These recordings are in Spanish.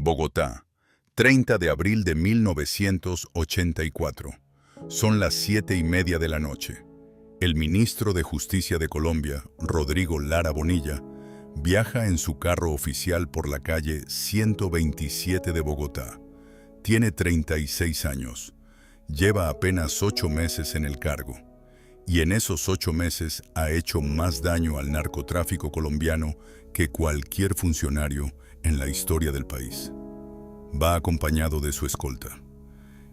Bogotá, 30 de abril de 1984. Son las 7:30 de la noche. El ministro de Justicia de Colombia, Rodrigo Lara Bonilla, viaja en su carro oficial por la calle 127 de Bogotá. Tiene 36 años. Lleva apenas 8 meses en el cargo. Y en esos 8 meses ha hecho más daño al narcotráfico colombiano que cualquier funcionario en la historia del país. Va acompañado de su escolta.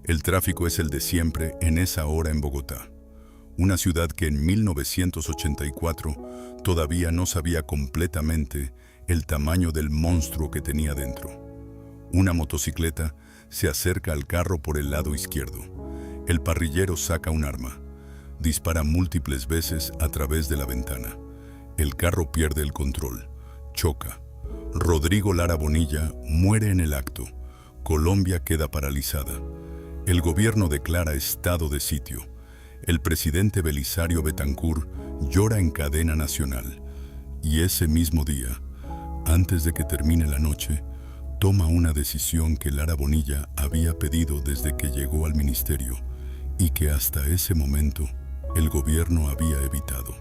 El tráfico es el de siempre en esa hora en Bogotá, una ciudad que en 1984 todavía no sabía completamente el tamaño del monstruo que tenía dentro. Una motocicleta se acerca al carro por el lado izquierdo. El parrillero saca un arma. Dispara múltiples veces a través de la ventana. El carro pierde el control. Choca. Rodrigo Lara Bonilla muere en el acto. Colombia queda paralizada. El gobierno declara estado de sitio. El presidente Belisario Betancur llora en cadena nacional. Y ese mismo día, antes de que termine la noche, toma una decisión que Lara Bonilla había pedido desde que llegó al ministerio y que hasta ese momento el gobierno había evitado: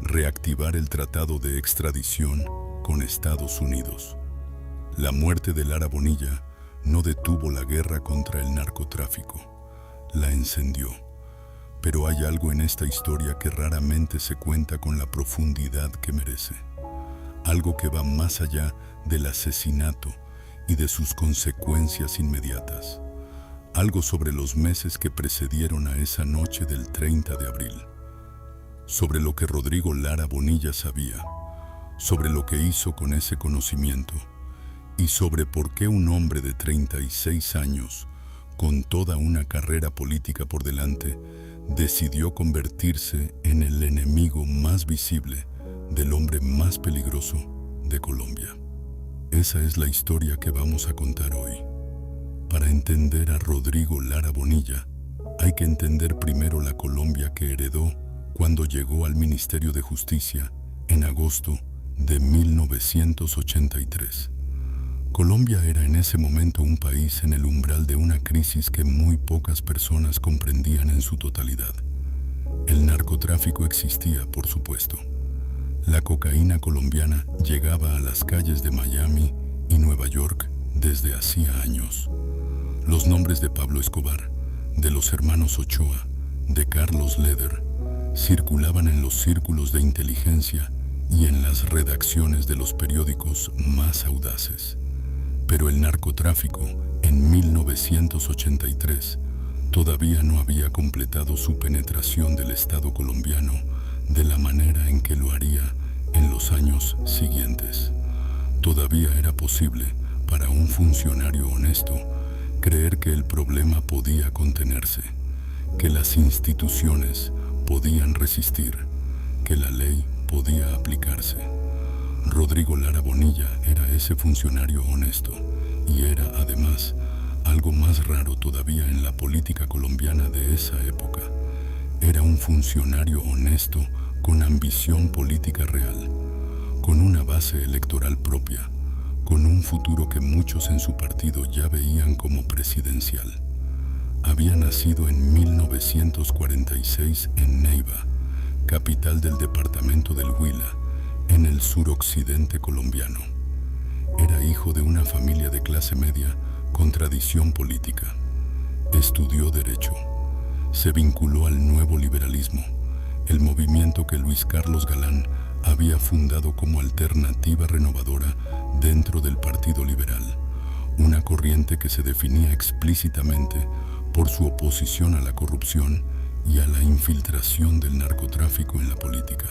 reactivar el tratado de extradición con Estados Unidos. La muerte de Lara Bonilla no detuvo la guerra contra el narcotráfico, la encendió. Pero hay algo en esta historia que raramente se cuenta con la profundidad que merece. Algo que va más allá del asesinato y de sus consecuencias inmediatas. Algo sobre los meses que precedieron a esa noche del 30 de abril. Sobre lo que Rodrigo Lara Bonilla sabía. Sobre lo que hizo con ese conocimiento. Y sobre por qué un hombre de 36 años, con toda una carrera política por delante, decidió convertirse en el enemigo más visible del hombre más peligroso de Colombia. Esa es la historia que vamos a contar hoy. Para entender a Rodrigo Lara Bonilla, hay que entender primero la Colombia que heredó cuando llegó al Ministerio de Justicia en agosto de 1983. Colombia era en ese momento un país en el umbral de una crisis que muy pocas personas comprendían en su totalidad. El narcotráfico existía, por supuesto. La cocaína colombiana llegaba a las calles de Miami y Nueva York desde hacía años. Los nombres de Pablo Escobar, de los hermanos Ochoa, de Carlos Leder, circulaban en los círculos de inteligencia y en las redacciones de los periódicos más audaces. Pero el narcotráfico, en 1983, todavía no había completado su penetración del Estado colombiano de la manera en que lo haría en los años siguientes. Todavía era posible para un funcionario honesto creer que el problema podía contenerse, que las instituciones podían resistir, que la ley podía aplicarse. Rodrigo Lara Bonilla era ese funcionario honesto y era, además, algo más raro todavía en la política colombiana de esa época. Era un funcionario honesto con ambición política real, con una base electoral propia, con un futuro que muchos en su partido ya veían como presidencial. Había nacido en 1946 en Neiva, capital del departamento del Huila, en el suroccidente colombiano. Era hijo de una familia de clase media con tradición política. Estudió Derecho. Se vinculó al nuevo liberalismo, el movimiento que Luis Carlos Galán había fundado como alternativa renovadora dentro del Partido Liberal, una corriente que se definía explícitamente por su oposición a la corrupción y a la infiltración del narcotráfico en la política.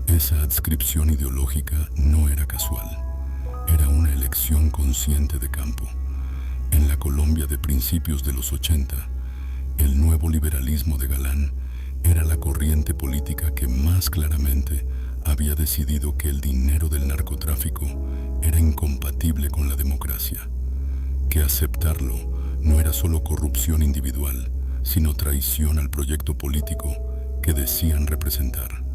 Esa adscripción ideológica no era casual, era una elección consciente de campo. En la Colombia de principios de los 80, el nuevo liberalismo de Galán era la corriente política que más claramente había decidido que el dinero del narcotráfico era incompatible con la democracia, que aceptarlo no era solo corrupción individual, sino traición al proyecto político que decían representar.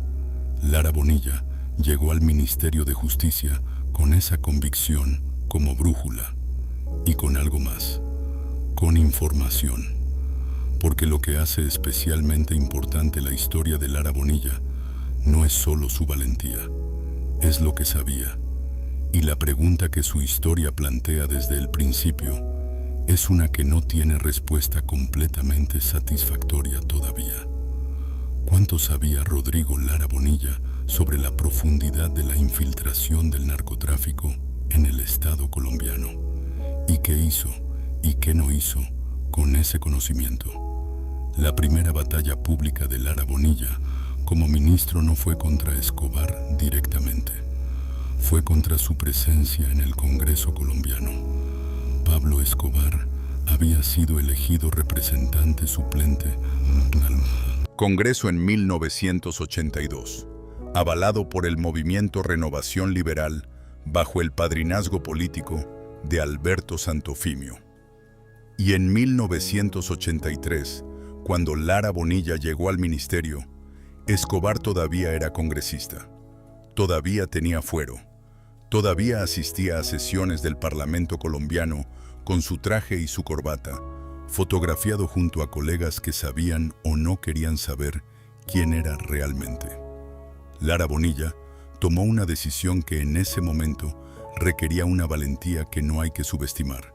Lara Bonilla llegó al Ministerio de Justicia con esa convicción como brújula. con algo más, con información. Porque lo que hace especialmente importante la historia de Lara Bonilla no es solo su valentía, es lo que sabía. Y la pregunta que su historia plantea desde el principio es una que no tiene respuesta completamente satisfactoria todavía. ¿Cuánto sabía Rodrigo Lara Bonilla sobre la profundidad de la infiltración del narcotráfico en el Estado colombiano? ¿Y qué hizo y qué no hizo con ese conocimiento? La primera batalla pública de Lara Bonilla como ministro no fue contra Escobar directamente, fue contra su presencia en el Congreso colombiano. Pablo Escobar había sido elegido representante suplente al Congreso en 1982, avalado por el movimiento Renovación Liberal bajo el padrinazgo político de Alberto Santofimio. Y en 1983, cuando Lara Bonilla llegó al ministerio, Escobar todavía era congresista, todavía tenía fuero, todavía asistía a sesiones del Parlamento colombiano con su traje y su corbata, fotografiado junto a colegas que sabían o no querían saber quién era realmente. Lara Bonilla tomó una decisión que en ese momento requería una valentía que no hay que subestimar.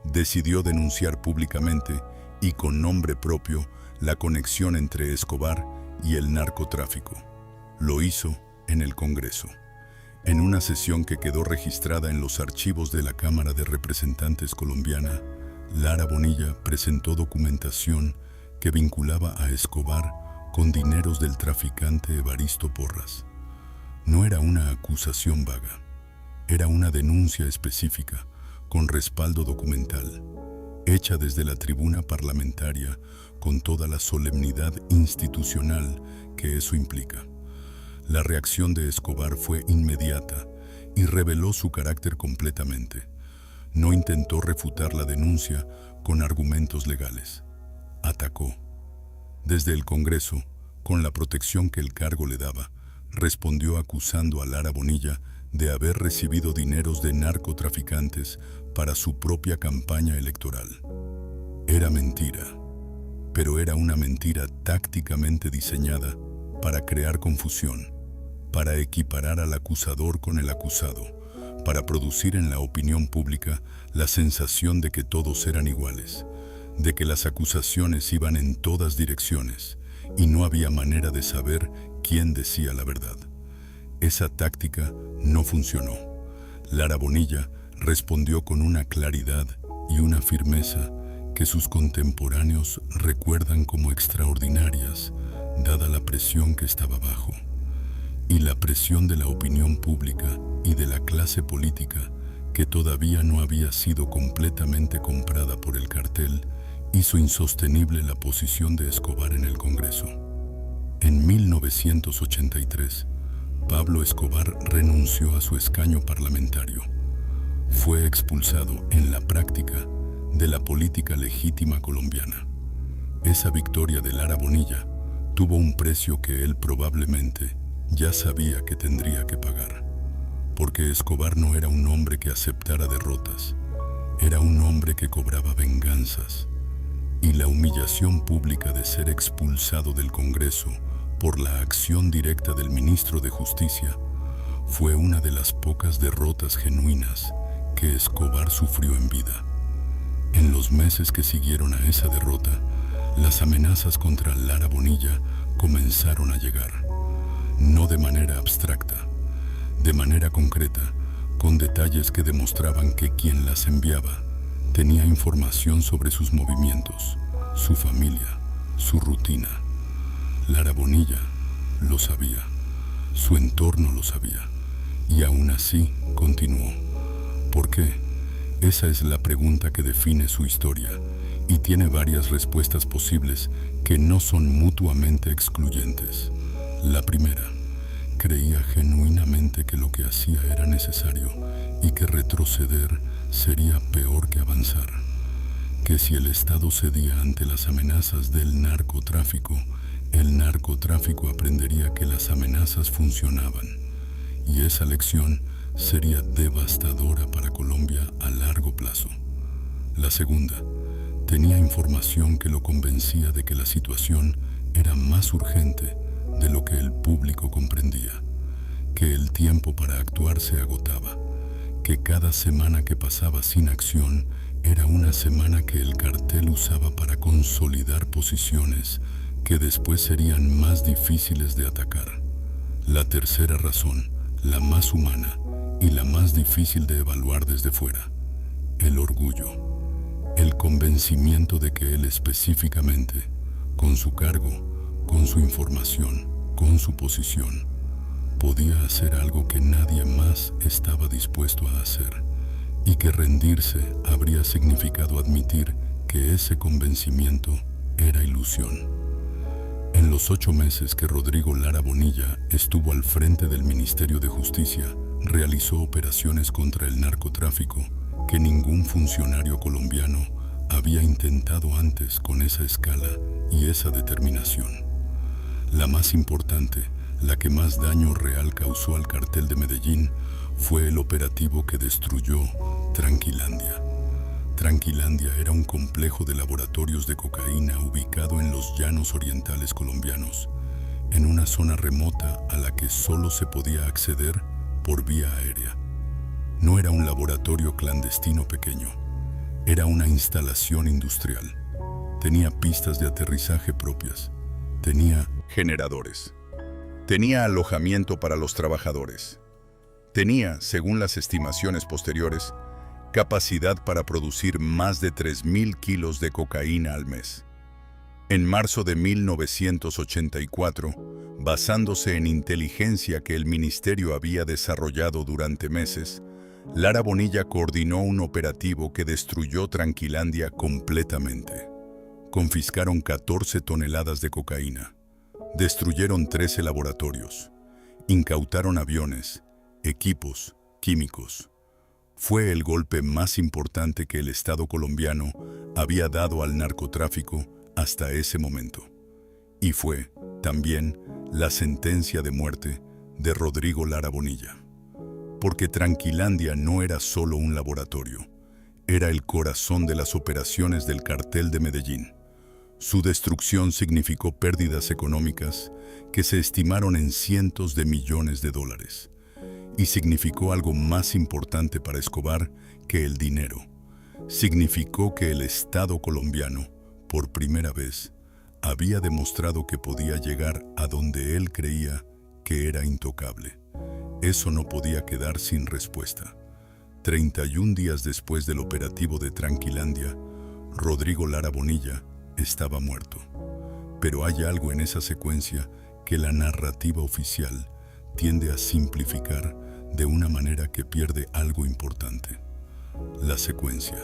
Decidió denunciar públicamente y con nombre propio la conexión entre Escobar y el narcotráfico. Lo hizo en el Congreso, en una sesión que quedó registrada en los archivos de la Cámara de Representantes colombiana. Lara Bonilla presentó documentación que vinculaba a Escobar con dineros del traficante Evaristo Porras. No era una acusación vaga, era una denuncia específica, con respaldo documental, hecha desde la tribuna parlamentaria con toda la solemnidad institucional que eso implica. La reacción de Escobar fue inmediata y reveló su carácter completamente. No intentó refutar la denuncia con argumentos legales. Atacó. Desde el Congreso, con la protección que el cargo le daba, respondió acusando a Lara Bonilla de haber recibido dineros de narcotraficantes para su propia campaña electoral. Era mentira, pero era una mentira tácticamente diseñada para crear confusión, para equiparar al acusador con el acusado, para producir en la opinión pública la sensación de que todos eran iguales, de que las acusaciones iban en todas direcciones y no había manera de saber quién decía la verdad. Esa táctica no funcionó. Lara Bonilla respondió con una claridad y una firmeza que sus contemporáneos recuerdan como extraordinarias, dada la presión que estaba bajo. Y la presión de la opinión pública y de la clase política, que todavía no había sido completamente comprada por el cartel, hizo insostenible la posición de Escobar en el Congreso. En 1983, Pablo Escobar renunció a su escaño parlamentario. Fue expulsado en la práctica de la política legítima colombiana. Esa victoria de Lara Bonilla tuvo un precio que él probablemente ya sabía que tendría que pagar, porque Escobar no era un hombre que aceptara derrotas, era un hombre que cobraba venganzas, y la humillación pública de ser expulsado del Congreso por la acción directa del ministro de Justicia fue una de las pocas derrotas genuinas que Escobar sufrió en vida. En los meses que siguieron a esa derrota, las amenazas contra Lara Bonilla comenzaron a llegar, no de manera abstracta, de manera concreta, con detalles que demostraban que quien las enviaba tenía información sobre sus movimientos, su familia, su rutina. Lara Bonilla lo sabía, su entorno lo sabía, y aún así continuó. ¿Por qué? Esa es la pregunta que define su historia, y tiene varias respuestas posibles que no son mutuamente excluyentes. La primera, creía genuinamente que lo que hacía era necesario y que retroceder sería peor que avanzar, que si el Estado cedía ante las amenazas del narcotráfico, el narcotráfico aprendería que las amenazas funcionaban, y esa lección sería devastadora para Colombia a largo plazo. La segunda, tenía información que lo convencía de que la situación era más urgente de lo que el público comprendía, que el tiempo para actuar se agotaba, que cada semana que pasaba sin acción era una semana que el cartel usaba para consolidar posiciones que después serían más difíciles de atacar. La tercera razón, la más humana y la más difícil de evaluar desde fuera, el orgullo. El convencimiento de que él específicamente, con su cargo, con su información, con su posición, podía hacer algo que nadie más estaba dispuesto a hacer, y que rendirse habría significado admitir que ese convencimiento era ilusión. En los 8 meses que Rodrigo Lara Bonilla estuvo al frente del Ministerio de Justicia, realizó operaciones contra el narcotráfico que ningún funcionario colombiano había intentado antes con esa escala y esa determinación. La más importante, la que más daño real causó al cartel de Medellín, fue el operativo que destruyó Tranquilandia. Tranquilandia era un complejo de laboratorios de cocaína ubicado en los llanos orientales colombianos, en una zona remota a la que solo se podía acceder por vía aérea. No era un laboratorio clandestino pequeño, era una instalación industrial. Tenía pistas de aterrizaje propias, tenía generadores, tenía alojamiento para los trabajadores, tenía, según las estimaciones posteriores, capacidad para producir más de 3.000 kilos de cocaína al mes. En marzo de 1984, basándose en inteligencia que el ministerio había desarrollado durante meses, Lara Bonilla coordinó un operativo que destruyó Tranquilandia completamente. Confiscaron 14 toneladas de cocaína, destruyeron 13 laboratorios, incautaron aviones, equipos, químicos. Fue el golpe más importante que el Estado colombiano había dado al narcotráfico hasta ese momento. Y fue, también, la sentencia de muerte de Rodrigo Lara Bonilla. Porque Tranquilandia no era solo un laboratorio, era el corazón de las operaciones del cartel de Medellín. Su destrucción significó pérdidas económicas que se estimaron en cientos de millones de dólares. Y significó algo más importante para Escobar que el dinero. Significó que el Estado colombiano, por primera vez, había demostrado que podía llegar a donde él creía que era intocable. Eso no podía quedar sin respuesta. 31 días después del operativo de Tranquilandia, Rodrigo Lara Bonilla estaba muerto. Pero hay algo en esa secuencia que la narrativa oficial tiende a simplificar de una manera que pierde algo importante. La secuencia.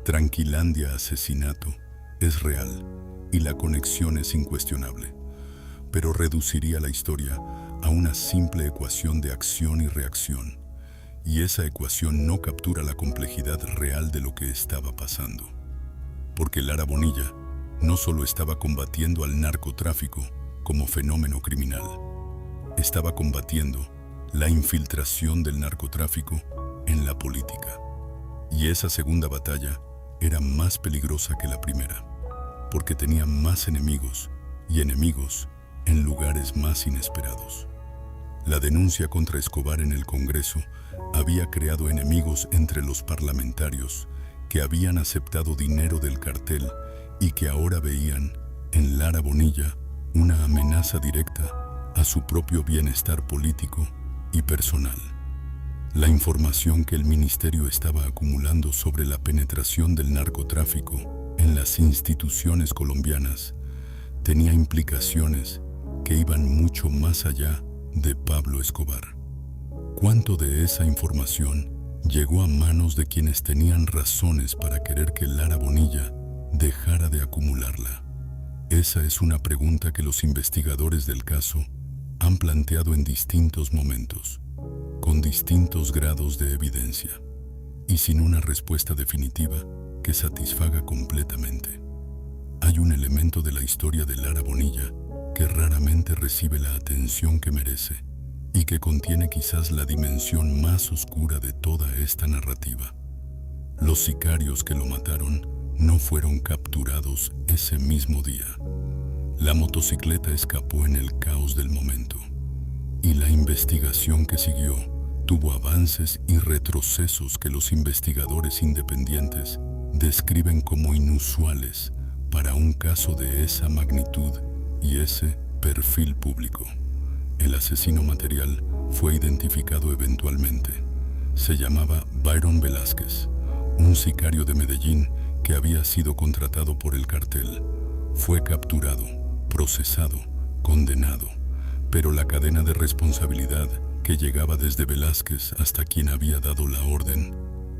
Tranquilandia asesinato es real y la conexión es incuestionable, pero reduciría la historia a una simple ecuación de acción y reacción, y esa ecuación no captura la complejidad real de lo que estaba pasando. Porque Lara Bonilla no solo estaba combatiendo al narcotráfico como fenómeno criminal, estaba combatiendo la infiltración del narcotráfico en la política. Y esa segunda batalla era más peligrosa que la primera, porque tenía más enemigos y enemigos en lugares más inesperados. La denuncia contra Escobar en el Congreso había creado enemigos entre los parlamentarios que habían aceptado dinero del cartel y que ahora veían en Lara Bonilla una amenaza directa a su propio bienestar político y personal. La información que el ministerio estaba acumulando sobre la penetración del narcotráfico en las instituciones colombianas tenía implicaciones que iban mucho más allá de Pablo Escobar. ¿Cuánto de esa información llegó a manos de quienes tenían razones para querer que Lara Bonilla dejara de acumularla? Esa es una pregunta que los investigadores del caso han planteado en distintos momentos, con distintos grados de evidencia, y sin una respuesta definitiva que satisfaga completamente. Hay un elemento de la historia de Lara Bonilla que raramente recibe la atención que merece y que contiene quizás la dimensión más oscura de toda esta narrativa. Los sicarios que lo mataron no fueron capturados ese mismo día. La motocicleta escapó en el caos del momento, y la investigación que siguió tuvo avances y retrocesos que los investigadores independientes describen como inusuales para un caso de esa magnitud y ese perfil público. El asesino material fue identificado eventualmente. Se llamaba Byron Velázquez, un sicario de Medellín que había sido contratado por el cartel. Fue capturado, procesado, condenado, pero la cadena de responsabilidad que llegaba desde Velázquez hasta quien había dado la orden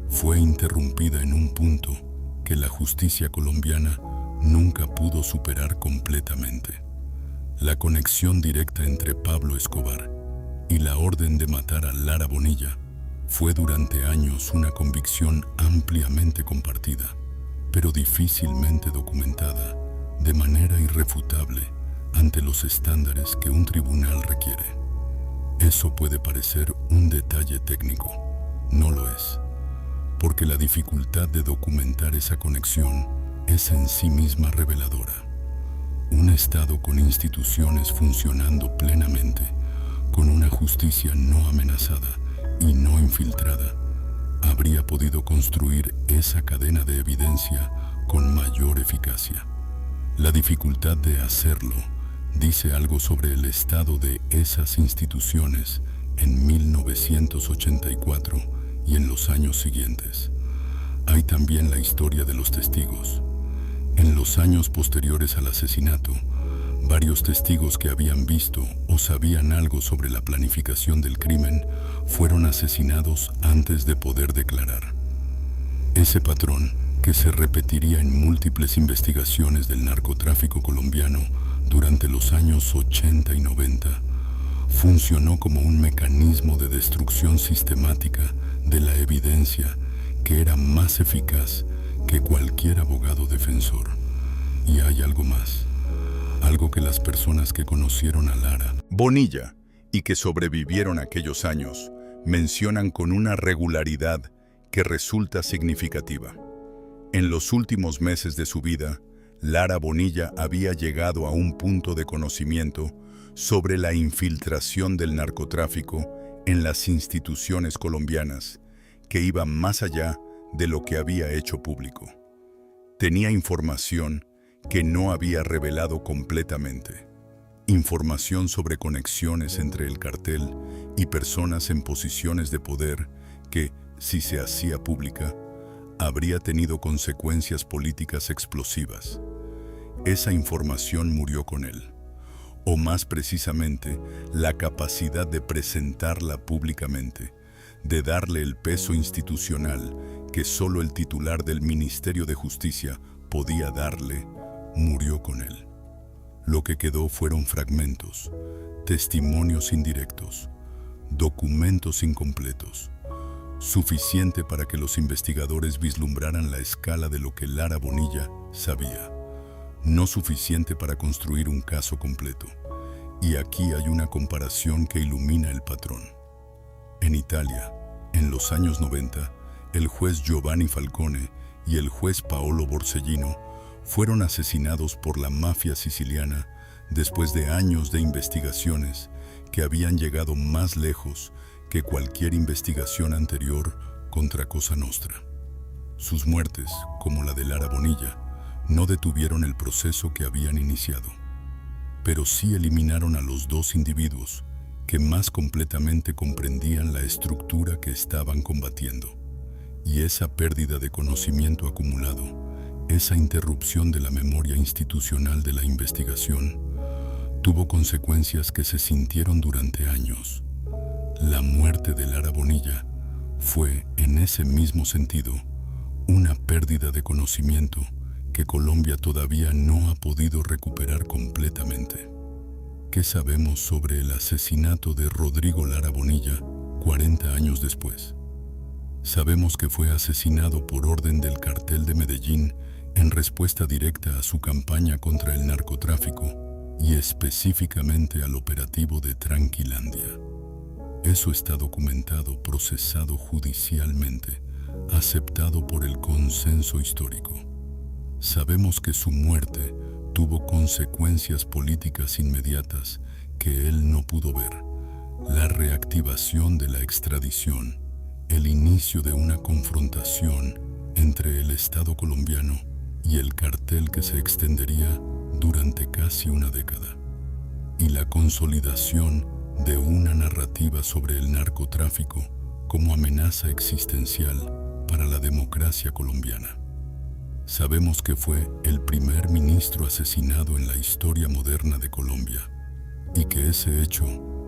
fue interrumpida en un punto que la justicia colombiana nunca pudo superar completamente. La conexión directa entre Pablo Escobar y la orden de matar a Lara Bonilla fue durante años una convicción ampliamente compartida, pero difícilmente documentada de manera irrefutable ante los estándares que un tribunal requiere. Eso puede parecer un detalle técnico, no lo es, porque la dificultad de documentar esa conexión es en sí misma reveladora. Un Estado con instituciones funcionando plenamente, con una justicia no amenazada y no infiltrada, habría podido construir esa cadena de evidencia con mayor eficacia. La dificultad de hacerlo dice algo sobre el estado de esas instituciones en 1984 y en los años siguientes. Hay también la historia de los testigos. En los años posteriores al asesinato, varios testigos que habían visto o sabían algo sobre la planificación del crimen fueron asesinados antes de poder declarar. Ese patrón, que se repetiría en múltiples investigaciones del narcotráfico colombiano durante los años 80 y 90, funcionó como un mecanismo de destrucción sistemática de la evidencia que era más eficaz que cualquier abogado defensor. Y hay algo más, algo que las personas que conocieron a Lara Bonilla y que sobrevivieron aquellos años mencionan con una regularidad que resulta significativa. En los últimos meses de su vida, Lara Bonilla había llegado a un punto de conocimiento sobre la infiltración del narcotráfico en las instituciones colombianas que iba más allá de lo que había hecho público. Tenía información que no había revelado completamente. Información sobre conexiones entre el cartel y personas en posiciones de poder que, si se hacía pública, habría tenido consecuencias políticas explosivas. Esa información murió con él, o más precisamente, la capacidad de presentarla públicamente, de darle el peso institucional que solo el titular del Ministerio de Justicia podía darle, murió con él. Lo que quedó fueron fragmentos, testimonios indirectos, documentos incompletos, suficiente para que los investigadores vislumbraran la escala de lo que Lara Bonilla sabía, no suficiente para construir un caso completo. Y aquí hay una comparación que ilumina el patrón. En Italia, en los años 90, el juez Giovanni Falcone y el juez Paolo Borsellino fueron asesinados por la mafia siciliana después de años de investigaciones que habían llegado más lejos que cualquier investigación anterior contra Cosa Nostra. Sus muertes, como la de Lara Bonilla, no detuvieron el proceso que habían iniciado, pero sí eliminaron a los dos individuos que más completamente comprendían la estructura que estaban combatiendo. Y esa pérdida de conocimiento acumulado, esa interrupción de la memoria institucional de la investigación, tuvo consecuencias que se sintieron durante años. La muerte de Lara Bonilla fue, en ese mismo sentido, una pérdida de conocimiento que Colombia todavía no ha podido recuperar completamente. ¿Qué sabemos sobre el asesinato de Rodrigo Lara Bonilla 40 años después? Sabemos que fue asesinado por orden del cartel de Medellín en respuesta directa a su campaña contra el narcotráfico y específicamente al operativo de Tranquilandia. Eso está documentado, procesado judicialmente, aceptado por el consenso histórico. Sabemos que su muerte tuvo consecuencias políticas inmediatas que él no pudo ver: la reactivación de la extradición, el inicio de una confrontación entre el Estado colombiano y el cartel que se extendería durante casi una década, y la consolidación de una narrativa sobre el narcotráfico como amenaza existencial para la democracia colombiana. Sabemos que fue el primer ministro asesinado en la historia moderna de Colombia, y que ese hecho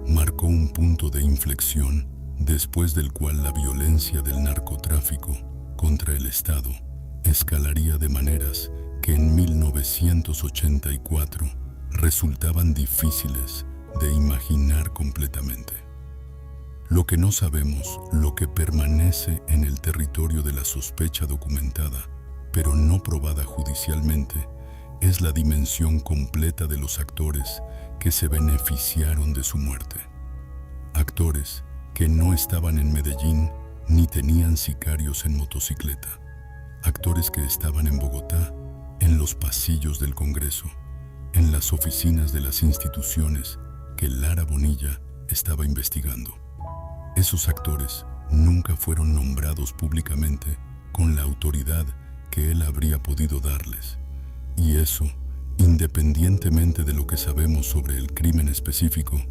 marcó un punto de inflexión después del cual la violencia del narcotráfico contra el Estado escalaría de maneras que en 1984 resultaban difíciles de imaginar completamente. Lo que no sabemos, lo que permanece en el territorio de la sospecha documentada, pero no probada judicialmente, es la dimensión completa de los actores que se beneficiaron de su muerte. Actores que no estaban en Medellín ni tenían sicarios en motocicleta. Actores que estaban en Bogotá, en los pasillos del Congreso, en las oficinas de las instituciones que Lara Bonilla estaba investigando. Esos actores nunca fueron nombrados públicamente con la autoridad que él habría podido darles. Y eso, independientemente de lo que sabemos sobre el crimen específico,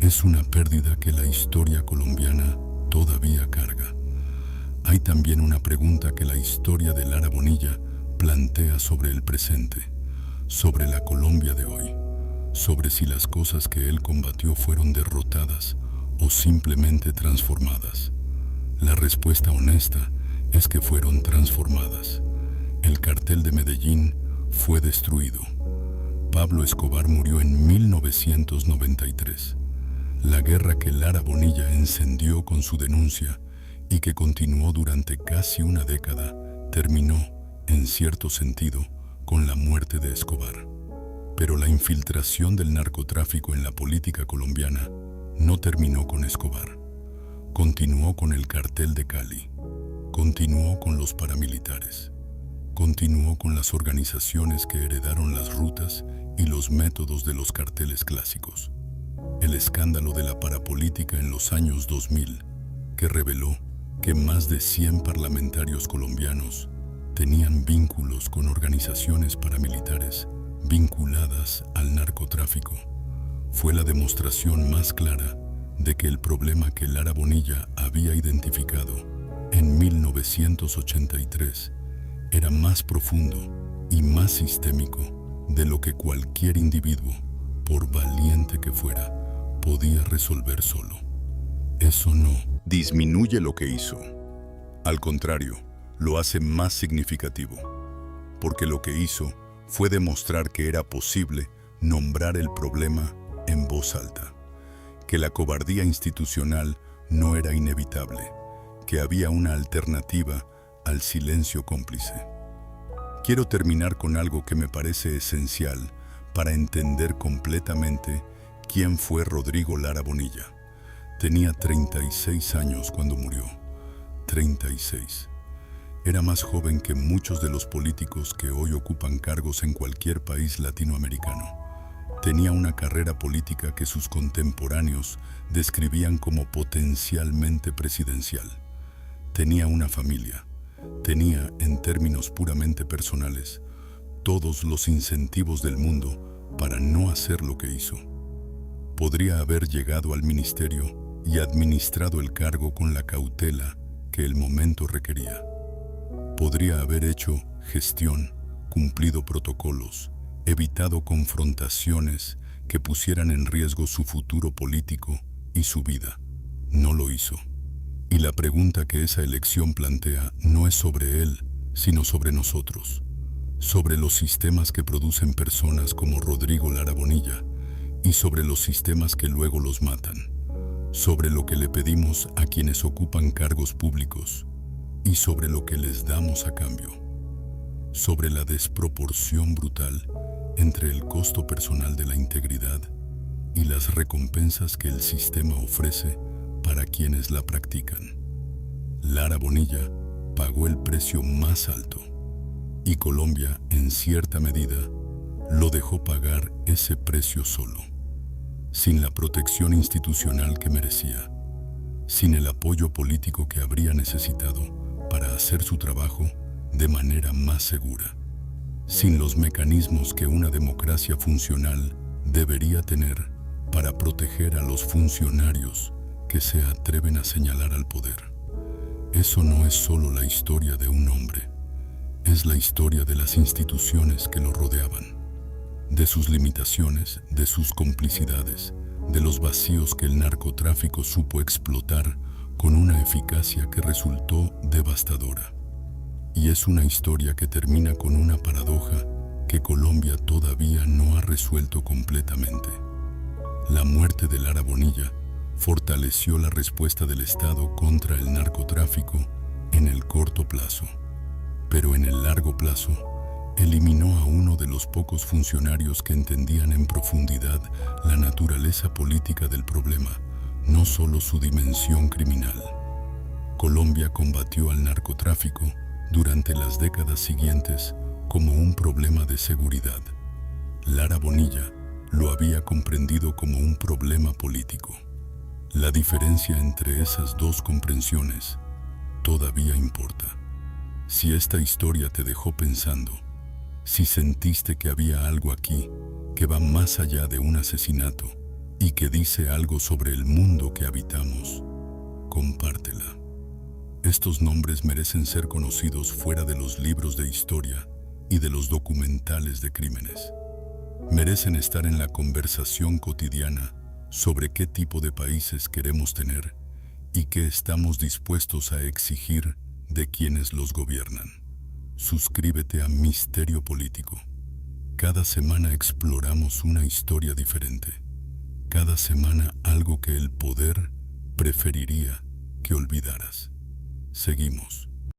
es una pérdida que la historia colombiana todavía carga. Hay también una pregunta que la historia de Lara Bonilla plantea sobre el presente, sobre la Colombia de hoy, sobre si las cosas que él combatió fueron derrotadas o simplemente transformadas. La respuesta honesta es que fueron transformadas. El cartel de Medellín fue destruido. Pablo Escobar murió en 1993. La guerra que Lara Bonilla encendió con su denuncia y que continuó durante casi una década terminó, en cierto sentido, con la muerte de Escobar. Pero la infiltración del narcotráfico en la política colombiana no terminó con Escobar. Continuó con el cartel de Cali, continuó con los paramilitares, continuó con las organizaciones que heredaron las rutas y los métodos de los carteles clásicos. El escándalo de la parapolítica en los años 2000, que reveló que más de 100 parlamentarios colombianos tenían vínculos con organizaciones paramilitares vinculadas al narcotráfico, fue la demostración más clara de que el problema que Lara Bonilla había identificado en 1983 era más profundo y más sistémico de lo que cualquier individuo, por valiente que fuera, podía resolver solo. Eso no disminuye lo que hizo. Al contrario, lo hace más significativo, porque lo que hizo fue demostrar que era posible nombrar el problema en voz alta, que la cobardía institucional no era inevitable, que había una alternativa al silencio cómplice. Quiero terminar con algo que me parece esencial para entender completamente quién fue Rodrigo Lara Bonilla. Tenía 36 años cuando murió. 36. Era más joven que muchos de los políticos que hoy ocupan cargos en cualquier país latinoamericano. Tenía una carrera política que sus contemporáneos describían como potencialmente presidencial. Tenía una familia. Tenía, en términos puramente personales, todos los incentivos del mundo para no hacer lo que hizo. Podría haber llegado al ministerio y administrado el cargo con la cautela que el momento requería. Podría haber hecho gestión, cumplido protocolos, evitado confrontaciones que pusieran en riesgo su futuro político y su vida. No lo hizo. Y la pregunta que esa elección plantea no es sobre él, sino sobre nosotros, sobre los sistemas que producen personas como Rodrigo Lara Bonilla y sobre los sistemas que luego los matan, sobre lo que le pedimos a quienes ocupan cargos públicos y sobre lo que les damos a cambio, sobre la desproporción brutal entre el costo personal de la integridad y las recompensas que el sistema ofrece para quienes la practican. Lara Bonilla pagó el precio más alto, y Colombia, en cierta medida, lo dejó pagar ese precio solo, sin la protección institucional que merecía, sin el apoyo político que habría necesitado para hacer su trabajo de manera más segura, sin los mecanismos que una democracia funcional debería tener para proteger a los funcionarios que se atreven a señalar al poder. Eso no es solo la historia de un hombre, es la historia de las instituciones que lo rodeaban, de sus limitaciones, de sus complicidades, de los vacíos que el narcotráfico supo explotar con una eficacia que resultó devastadora. Y es una historia que termina con una paradoja que Colombia todavía no ha resuelto completamente. La muerte de Lara Bonilla fortaleció la respuesta del Estado contra el narcotráfico en el corto plazo, pero en el largo plazo eliminó a uno de los pocos funcionarios que entendían en profundidad la naturaleza política del problema, no solo su dimensión criminal. Colombia combatió al narcotráfico durante las décadas siguientes como un problema de seguridad. Lara Bonilla lo había comprendido como un problema político. La diferencia entre esas dos comprensiones todavía importa. Si esta historia te dejó pensando, si sentiste que había algo aquí que va más allá de un asesinato y que dice algo sobre el mundo que habitamos, compártela. Estos nombres merecen ser conocidos fuera de los libros de historia y de los documentales de crímenes. Merecen estar en la conversación cotidiana sobre qué tipo de países queremos tener y qué estamos dispuestos a exigir de quienes los gobiernan. Suscríbete a Misterio Político. Cada semana exploramos una historia diferente. Cada semana algo que el poder preferiría que olvidaras. Seguimos.